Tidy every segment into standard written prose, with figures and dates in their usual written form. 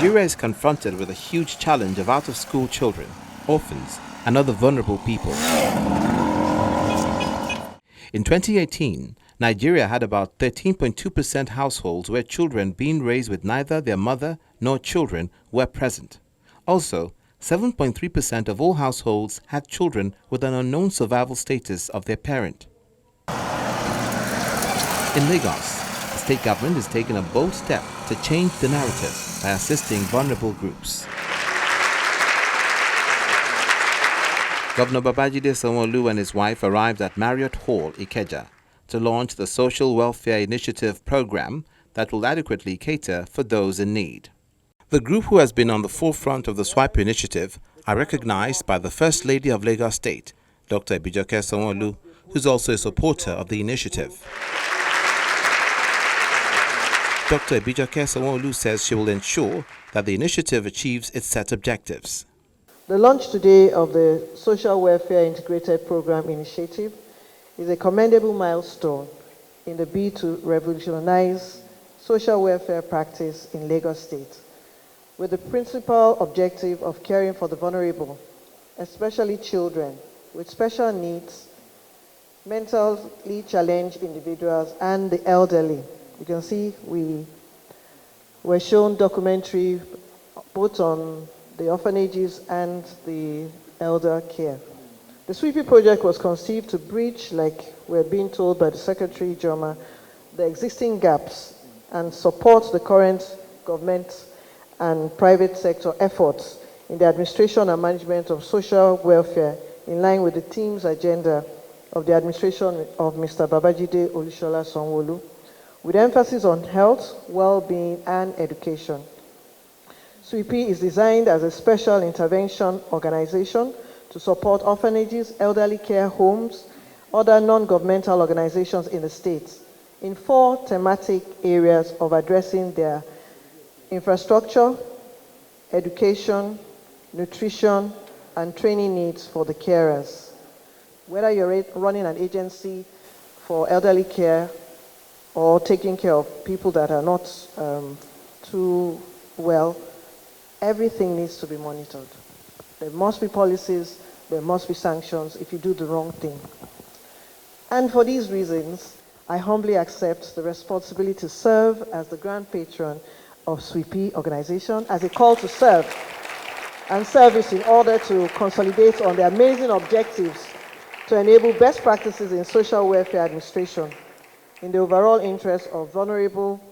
Nigeria is confronted with a huge challenge of out-of-school children, orphans, and other vulnerable people. In 2018, Nigeria had about 13.2% households where children being raised with neither their mother nor children were present. Also, 7.3% of all households had children with an unknown survival status of their parent. In Lagos, the state government is taking a bold step to change the narrative by assisting vulnerable groups. Governor Babajide Sanwo-Olu and his wife arrived at Marriott Hall, Ikeja, to launch the Social Welfare Initiative program that will adequately cater for those in need. The group who has been on the forefront of the SWIP initiative are recognized by the First Lady of Lagos State, Dr. Ibijoke Sanwo-Olu, who is also a supporter of the initiative. Dr. Ibijoke Sanwo-Olu says she will ensure that the initiative achieves its set objectives. The launch today of the Social Welfare Integrated Program Initiative is a commendable milestone in the bid to revolutionize social welfare practice in Lagos State, with the principal objective of caring for the vulnerable, especially children with special needs, mentally challenged individuals, and the elderly. You can see we were shown documentary both on the orphanages and the elder care. The SWIP project was conceived to bridge, like we're being told by the Secretary Joma, the existing gaps and support the current government and private sector efforts in the administration and management of social welfare in line with the team's agenda of the administration of Mr. Babajide Olusola Sanwo-Olu, with emphasis on health, well-being, and education. SWIP is designed as a special intervention organization to support orphanages, elderly care homes, other non-governmental organizations in the states in 4 thematic areas of addressing their infrastructure, education, nutrition, and training needs for the carers. Whether you're running an agency for elderly care or taking care of people that are not too well, everything needs to be monitored. There must be policies, there must be sanctions if you do the wrong thing. And for these reasons, I humbly accept the responsibility to serve as the grand patron of SWIP organization, as a call to serve and service in order to consolidate on the amazing objectives to enable best practices in social welfare administration in the overall interest of vulnerable,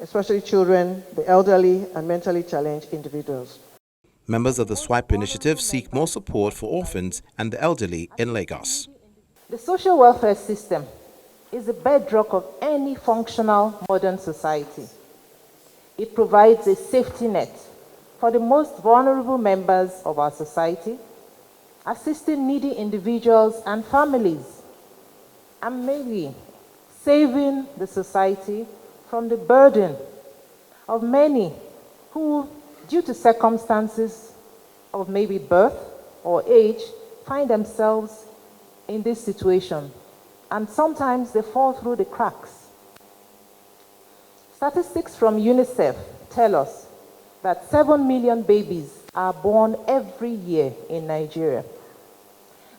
especially children, the elderly, and mentally challenged individuals. Members of the SWIP initiative seek more support for orphans and the elderly in Lagos. The social welfare system is the bedrock of any functional modern society. It provides a safety net for the most vulnerable members of our society, assisting needy individuals and families, and maybe saving the society from the burden of many who, due to circumstances of maybe birth or age, find themselves in this situation. And sometimes they fall through the cracks. Statistics from UNICEF tell us that 7 million babies are born every year in Nigeria.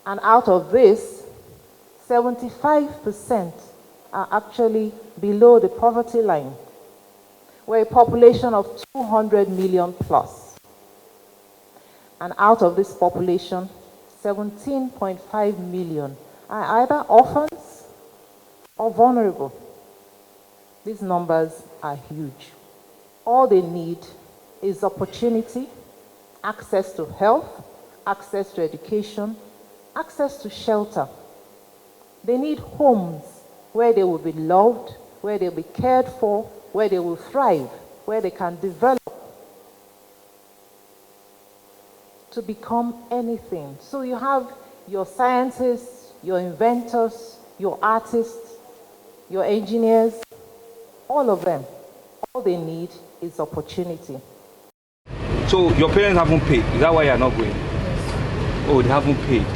And out of this, 75% are actually below the poverty line. We're a population of 200 million plus. And out of this population, 17.5 million are either orphans or vulnerable. These numbers are huge. All they need is opportunity, access to health, access to education, access to shelter. They need homes where they will be loved, where they'll be cared for, where they will thrive, where they can develop to become anything. So you have your scientists, your inventors, your artists, your engineers, all of them. All they need is opportunity. So your parents haven't paid. Is that why you're not going? Oh, they haven't paid.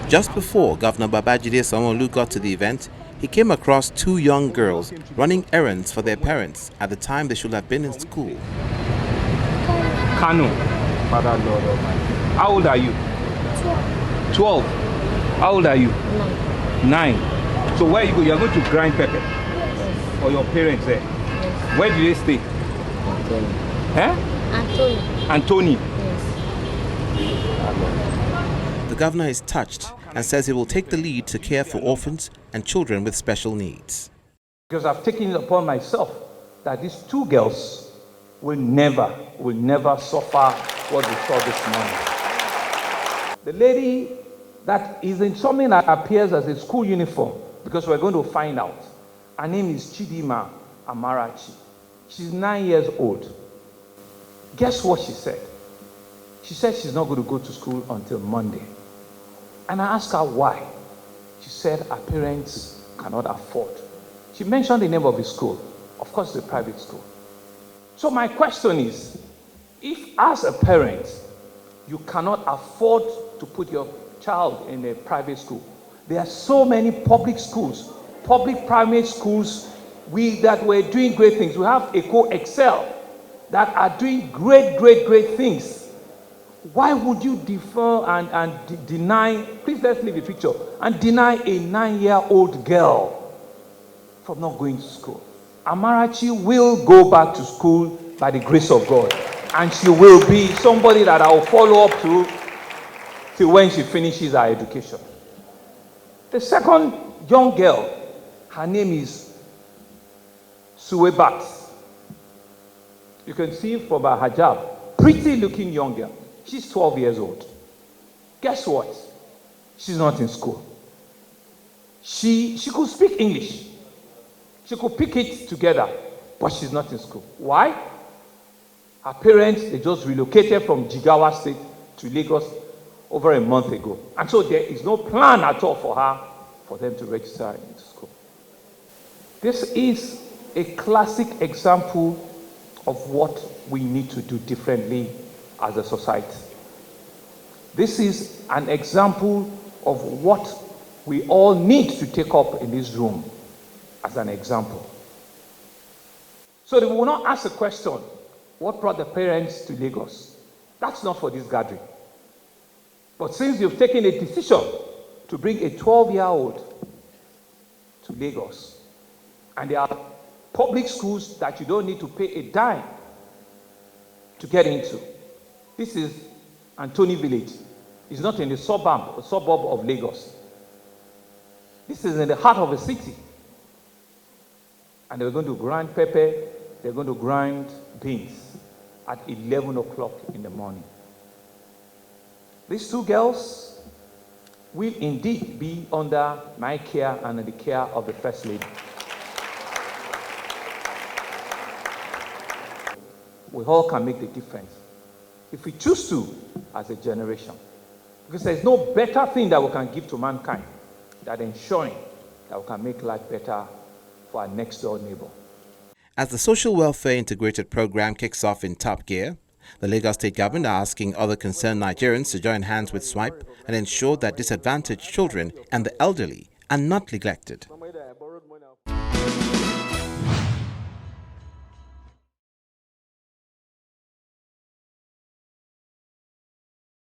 Just before Governor Babajide Sanwo-Olu got to the event, he came across 2 young girls running errands for their parents at the time they should have been in school. Kano. Father, Lord Almighty. How old are you? 12. How old are you? 9. So where you go? You are going to grind pepper? Yes. Or your parents there? Yes. Where do they stay? Anthony. Eh? Anthony. Anthony. Yes. The governor is touched and says he will take the lead to care for orphans and children with special needs. Because I've taken it upon myself that these 2 girls will never suffer what we saw this morning. The lady that is in something that appears as a school uniform, because we're going to find out. Her name is Chidima Amarachi. She's 9 years old. Guess what she said? She said she's not going to go to school until Monday. And I asked her why. She said her parents cannot afford. She mentioned the name of the school. Of course, it's a private school. So my question is, if as a parent, you cannot afford to put your child in a private school, there are so many public schools, public primary schools that were doing great things. We have Eco Excel that are doing great things. Why would you defer and deny, please let's leave the picture, and deny a 9-year-old girl from not going to school? Amarachi will go back to school by the grace of God, and she will be somebody that I will follow up to till when she finishes her education. The second young girl, her name is Suwebat. You can see from her hijab, pretty looking young girl. She's 12 years old. Guess what? She's not in school. She could speak English. She could pick it together, but she's not in school. Why? Her parents, they just relocated from Jigawa State to Lagos over a month ago. And so there is no plan at all for her, for them to register into school. This is a classic example of what we need to do differently as a society. This is an example of what we all need to take up in this room as an example. So they will not ask the question, what brought the parents to Lagos? That's not for this gathering. But since you've taken a decision to bring a 12-year-old to Lagos, and there are public schools that you don't need to pay a dime to get into. This is Anthony Village. It's not in the suburb of Lagos. This is in the heart of a city. And they're going to grind pepper, they're going to grind beans at 11 o'clock in the morning. These 2 girls will indeed be under my care and the care of the First Lady. We all can make the difference if we choose to as a generation. Because there's no better thing that we can give to mankind than ensuring that we can make life better for our next door neighbor. As the Social Welfare Integrated Program kicks off in top gear, the Lagos State government are asking other concerned Nigerians to join hands with SWIP and ensure that disadvantaged children and the elderly are not neglected.